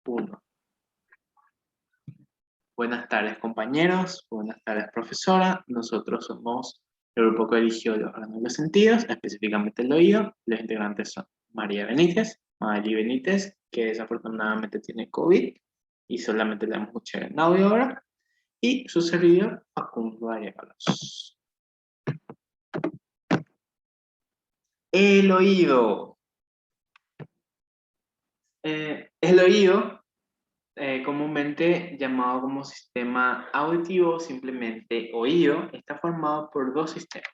1. Buenas tardes, compañeros. Buenas tardes, profesora. Nosotros somos el grupo que eligió los órganos de los sentidos, específicamente el oído. Los integrantes son María Benítez, Mali Benítez, que desafortunadamente tiene COVID y solamente la hemos escuchado en audio ahora, y su servidor, Facundo Arevalo. El oído. El oído, comúnmente llamado como sistema auditivo o simplemente oído, está formado por dos sistemas,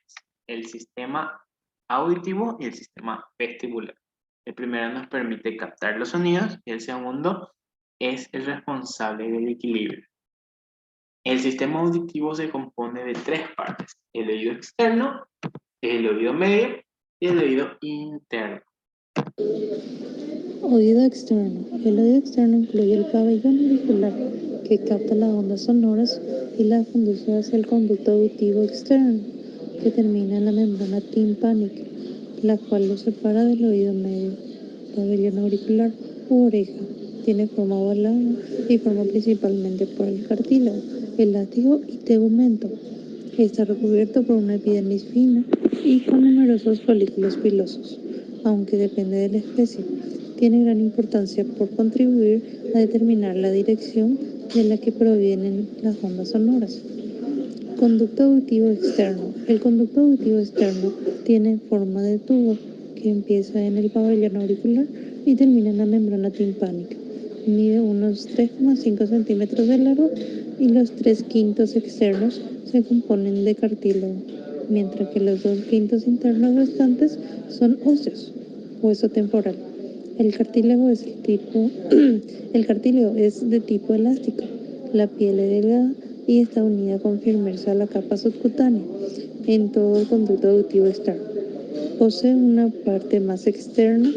el sistema auditivo y el sistema vestibular. El primero nos permite captar los sonidos y el segundo es el responsable del equilibrio. El sistema auditivo se compone de tres partes, el oído externo, el oído medio y el oído interno. Oído externo. El oído externo incluye el pabellón auricular, que capta las ondas sonoras y las conduce hacia el conducto auditivo externo, que termina en la membrana timpánica, la cual lo separa del oído medio. Pabellón auricular u oreja. Tiene forma ovalada y forma principalmente por el cartílago, elástico y tegumento. Está recubierto por una epidermis fina y con numerosos folículos pilosos, aunque depende de la especie. Tiene gran importancia por contribuir a determinar la dirección de la que provienen las ondas sonoras. Conducto auditivo externo. El conducto auditivo externo tiene forma de tubo que empieza en el pabellón auricular y termina en la membrana timpánica. Mide unos 3,5 centímetros de largo y los 3/5 externos se componen de cartílago, mientras que los 2/5 internos restantes son óseos, hueso temporal. El cartílago es de tipo elástico. La piel es delgada y está unida con firmeza a la capa subcutánea en todo el conducto auditivo externo. Posee una parte más externa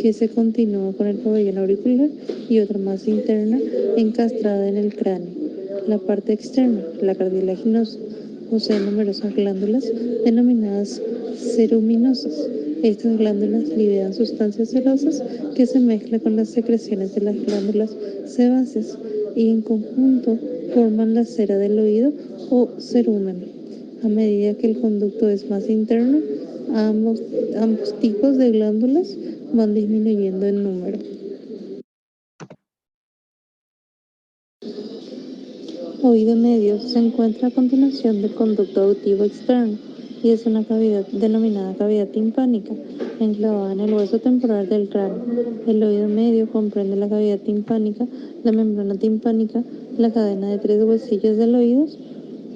que se continúa con el pabellón auricular y otra más interna encastrada en el cráneo. La parte externa, la cartilaginosa, posee numerosas glándulas denominadas ceruminosas. Estas glándulas liberan sustancias cerosas que se mezclan con las secreciones de las glándulas sebáceas y en conjunto forman la cera del oído o cerumen. A medida que el conducto es más interno, ambos tipos de glándulas van disminuyendo en número. Oído medio se encuentra a continuación del conducto auditivo externo y es una cavidad denominada cavidad timpánica, enclavada en el hueso temporal del cráneo. El oído medio comprende la cavidad timpánica, la membrana timpánica, la cadena de 3 huesillos del oído,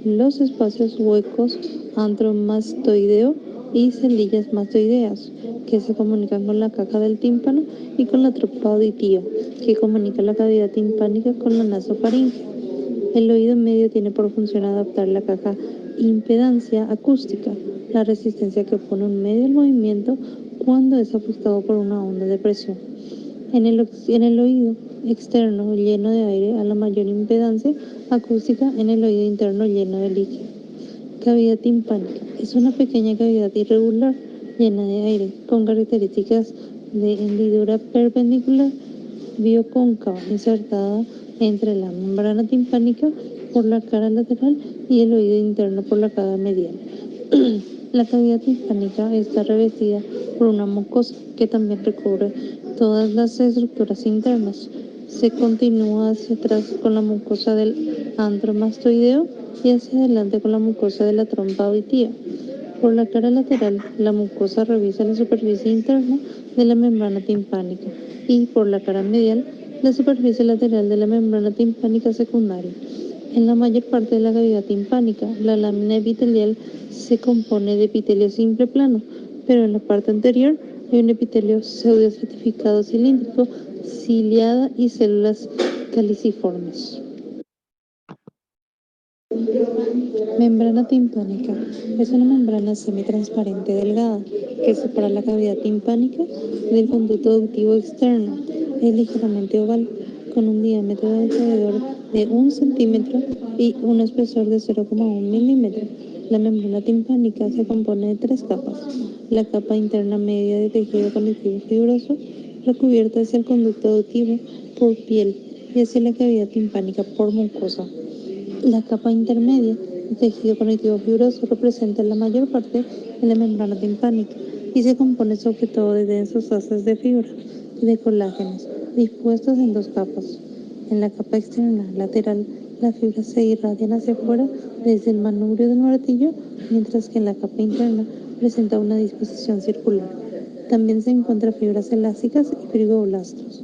los espacios huecos antromastoideo y celillas mastoideas, que se comunican con la caja del tímpano y con la trompa auditiva, que comunica la cavidad timpánica con la nasofaringe. El oído medio tiene por función adaptar la caja impedancia acústica, la resistencia que opone un medio al movimiento cuando es afectado por una onda de presión. En el oído externo lleno de aire a la mayor impedancia acústica, en el oído interno lleno de líquido. Cavidad timpánica. Es una pequeña cavidad irregular llena de aire con características de hendidura perpendicular biocóncava insertada entre la membrana timpánica por la cara lateral y el oído interno por la cara medial. La cavidad timpánica está revestida por una mucosa que también recubre todas las estructuras internas. Se continúa hacia atrás con la mucosa del antromastoideo y hacia adelante con la mucosa de la trompa auditiva. Por la cara lateral, la mucosa revisa la superficie interna de la membrana timpánica y por la cara medial, la superficie lateral de la membrana timpánica secundaria. En la mayor parte de la cavidad timpánica, la lámina epitelial se compone de epitelio simple plano, pero en la parte anterior hay un epitelio pseudoestratificado cilíndrico, ciliada y células caliciformes. Membrana timpánica. Es una membrana semitransparente delgada que separa la cavidad timpánica del conducto auditivo externo. Es ligeramente oval, con un diámetro de alrededor de 1 centímetro y un espesor de 0,1 milímetro. La membrana timpánica se compone de 3 capas. La capa interna media de tejido conectivo fibroso, recubierta hacia el conducto auditivo por piel y así la cavidad timpánica por mucosa. La capa intermedia de tejido conectivo fibroso representa la mayor parte de la membrana timpánica y se compone sobre todo de densos haces de fibra y de colágenos dispuestos en dos capas. En la capa externa lateral, las fibras se irradian hacia afuera desde el manubrio del martillo, mientras que en la capa interna presenta una disposición circular. También se encuentran fibras elásticas y fibroblastos.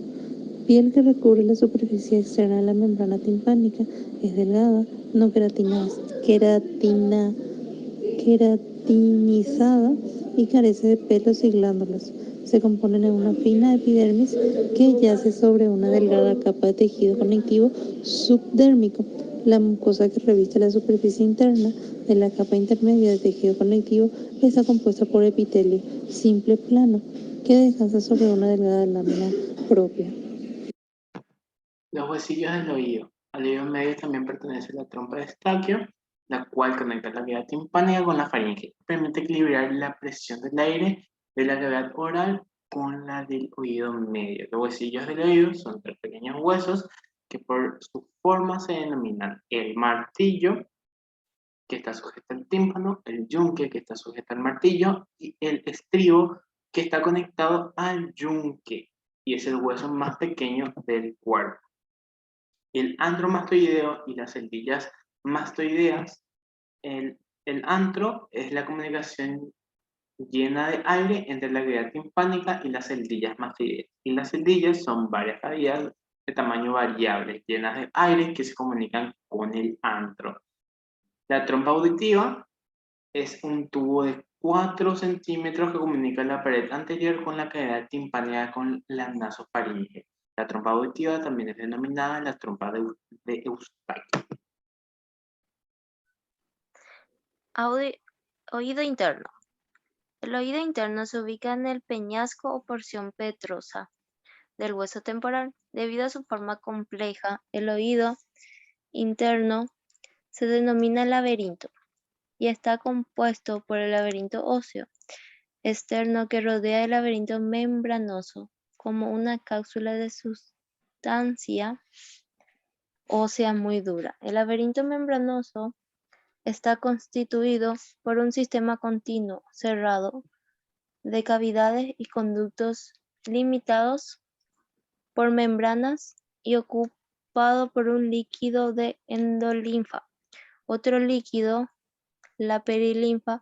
Piel que recubre la superficie externa de la membrana timpánica, es delgada, no queratinizada y carece de pelos y glándulas. Se componen en una fina epidermis que yace sobre una delgada capa de tejido conectivo subdérmico. La mucosa que reviste la superficie interna de la capa intermedia de tejido conectivo está compuesta por epitelio simple plano que descansa sobre una delgada lámina propia. Los huesillos del oído. Al oído medio también pertenece la trompa de Eustaquio, la cual conecta la cavidad timpánica con la faringe. Permite equilibrar la presión del aire de la cavidad oral con la del oído medio. Los huesillos del oído son tres pequeños huesos que por su forma se denominan el martillo, que está sujeto al tímpano, el yunque, que está sujeto al martillo, y el estribo, que está conectado al yunque, y es el hueso más pequeño del cuerpo. El andromastoideo y las celdillas mastoideas. El antro es la comunicación llena de aire entre la cavidad timpánica y las celdillas mastoideas. Y las celdillas son varias cavidades de tamaño variable, llenas de aire que se comunican con el antro. La trompa auditiva es un tubo de 4 centímetros que comunica la pared anterior con la cavidad timpánica con la nasofaringe. La trompa auditiva también es denominada la trompa de Eustaquio. Oído interno. El oído interno se ubica en el peñasco o porción petrosa del hueso temporal. Debido a su forma compleja, el oído interno se denomina laberinto y está compuesto por el laberinto óseo externo que rodea el laberinto membranoso como una cápsula de sustancia ósea muy dura. El laberinto membranoso está constituido por un sistema continuo, cerrado, de cavidades y conductos limitados por membranas y ocupado por un líquido de endolinfa. Otro líquido, la perilinfa,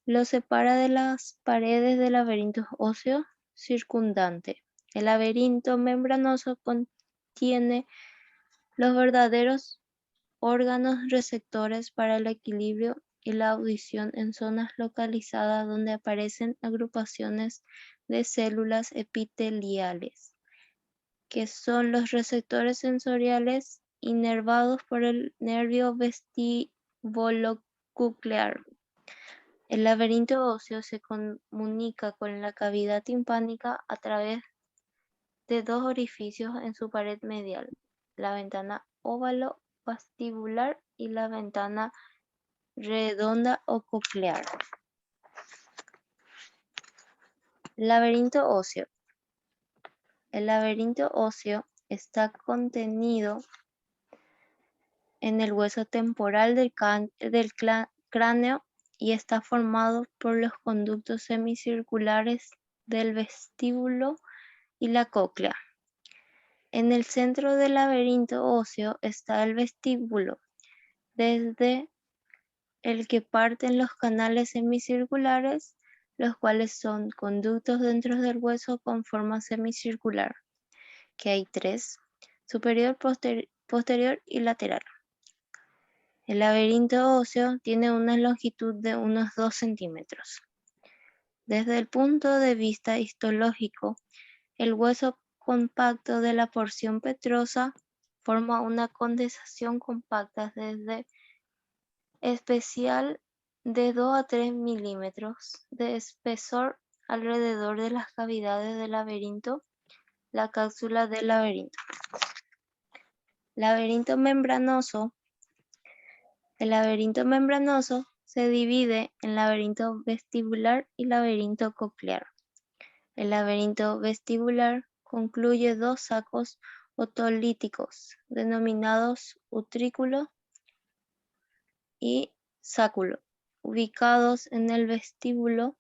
lo separa de las paredes del laberinto óseo circundante. El laberinto membranoso contiene los verdaderos órganos receptores para el equilibrio y la audición en zonas localizadas donde aparecen agrupaciones de células epiteliales, que son los receptores sensoriales inervados por el nervio vestibulocuclear. El laberinto óseo se comunica con la cavidad timpánica a través de dos orificios en su pared medial, la ventana óvalo vestibular y la ventana redonda o coclear. Laberinto óseo. El laberinto óseo está contenido en el hueso temporal del cráneo y está formado por los conductos semicirculares del vestíbulo y la cóclea. En el centro del laberinto óseo está el vestíbulo, desde el que parten los canales semicirculares, los cuales son conductos dentro del hueso con forma semicircular, que hay tres: superior, posterior y lateral. El laberinto óseo tiene una longitud de unos 2 centímetros. Desde el punto de vista histológico, el hueso compacto de la porción petrosa forma una condensación compacta desde especial de 2 a 3 milímetros de espesor alrededor de las cavidades del laberinto, la cápsula del laberinto. Laberinto membranoso. El laberinto membranoso se divide en laberinto vestibular y laberinto coclear. El laberinto vestibular concluye dos sacos otolíticos, denominados utrículo y sáculo, ubicados en el vestíbulo,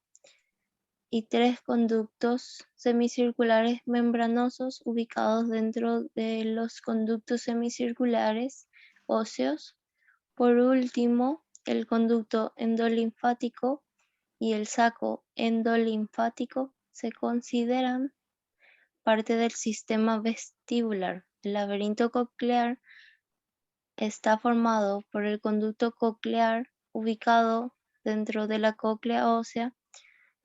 y 3 conductos semicirculares membranosos ubicados dentro de los conductos semicirculares óseos. Por último, el conducto endolinfático y el saco endolinfático se consideran parte del sistema vestibular. El laberinto coclear está formado por el conducto coclear ubicado dentro de la cóclea ósea.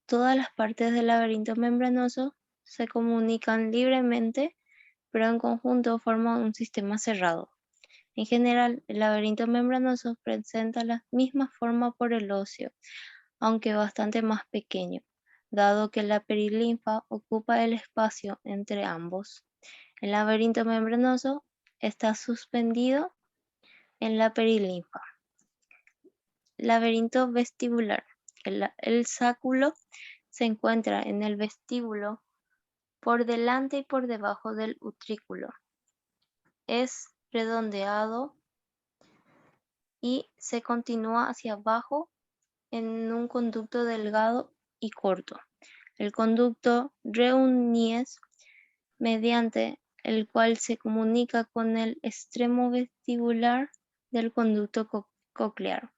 Todas las partes del laberinto membranoso se comunican libremente, pero en conjunto forman un sistema cerrado. En general, el laberinto membranoso presenta la misma forma por el óseo, aunque bastante más pequeño, dado que la perilinfa ocupa el espacio entre ambos. El laberinto membranoso está suspendido en la perilinfa. Laberinto vestibular. El sáculo se encuentra en el vestíbulo por delante y por debajo del utrículo. Es redondeado y se continúa hacia abajo en un conducto delgado y corto. El conducto Reunies, mediante el cual se comunica con el extremo vestibular del conducto coclear.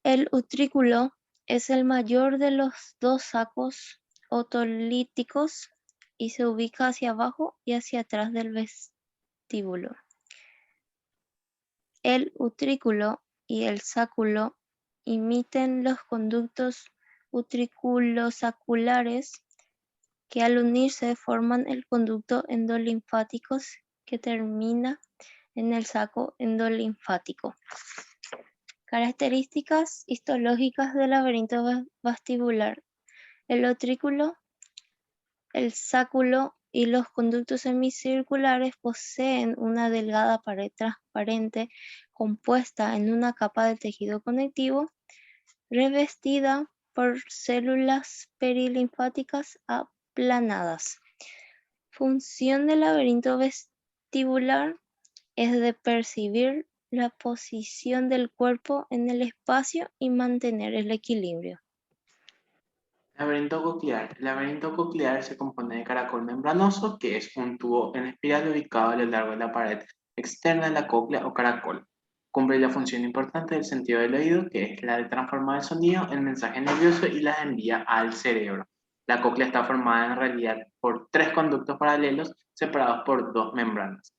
El utrículo es el mayor de los dos sacos otolíticos y se ubica hacia abajo y hacia atrás del vestíbulo. El utrículo y el sáculo imiten los conductos utriculosaculares que al unirse forman el conducto endolinfático que termina en el saco endolinfático. Características histológicas del laberinto vestibular. El utrículo, el sáculo y los conductos semicirculares poseen una delgada pared transparente compuesta en una capa de tejido conectivo revestida por células perilinfáticas aplanadas. Función del laberinto vestibular es de percibir la posición del cuerpo en el espacio y mantener el equilibrio. Laberinto coclear. El laberinto coclear se compone de caracol membranoso, que es un tubo en espiral ubicado a lo largo de la pared externa de la cóclea o caracol. Cumple la función importante del sentido del oído, que es la de transformar el sonido en mensaje nervioso y las envía al cerebro. La cóclea está formada en realidad por 3 conductos paralelos separados por 2 membranas.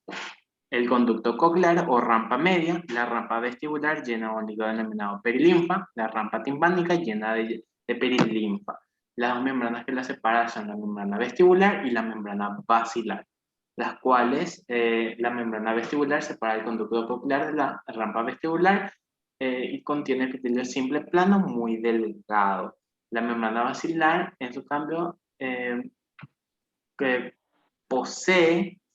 El conducto coclear o rampa media, la rampa vestibular llena de un líquido denominado perilinfa, la rampa timpánica llena de perilinfa. Las 2 membranas que la separan son la membrana vestibular y la membrana basilar, las cuales la membrana vestibular separa el conducto coclear de la rampa vestibular y contiene epitelio simple plano muy delgado. La membrana basilar, en su cambio, que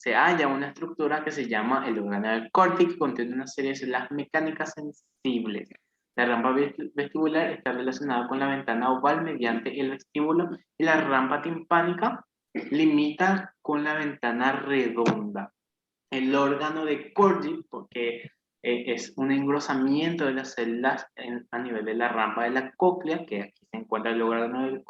se halla una estructura que se llama el órgano del Corti, que contiene una serie de células mecánicas sensibles. La rampa vestibular está relacionada con la ventana oval mediante el vestíbulo y la rampa timpánica limita con la ventana redonda. El órgano de Corti, porque es un engrosamiento de las células a nivel de la rampa de la cóclea, que aquí se encuentra el órgano de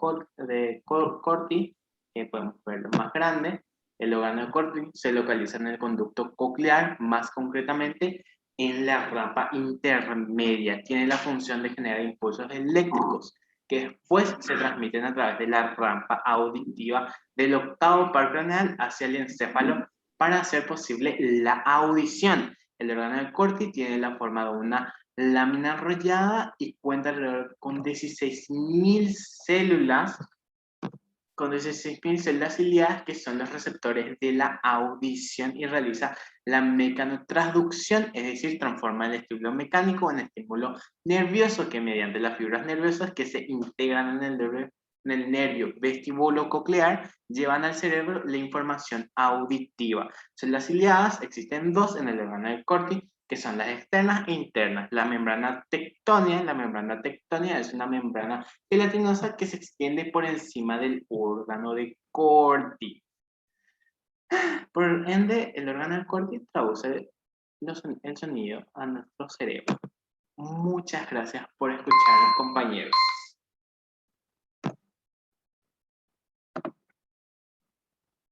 Corti, que podemos verlo más grande. El órgano de Corti se localiza en el conducto coclear, más concretamente en la rampa intermedia. Tiene la función de generar impulsos eléctricos que después se transmiten a través de la rampa auditiva del octavo par craneal hacia el encéfalo para hacer posible la audición. El órgano de Corti tiene la forma de una lámina enrollada y cuenta alrededor con 16.000 células ciliadas, que son los receptores de la audición, y realiza la mecanotransducción, es decir, transforma el estímulo mecánico en estímulo nervioso, que mediante las fibras nerviosas que se integran en el nervio vestibulo-coclear llevan al cerebro la información auditiva. Células ciliadas existen 2 en el órgano del Corti, que son las externas e internas. La membrana tectónica es una membrana gelatinosa que se extiende por encima del órgano de Corti. Por ende, el órgano del cortis traduce el sonido a nuestro cerebro. Muchas gracias por escucharnos, compañeros.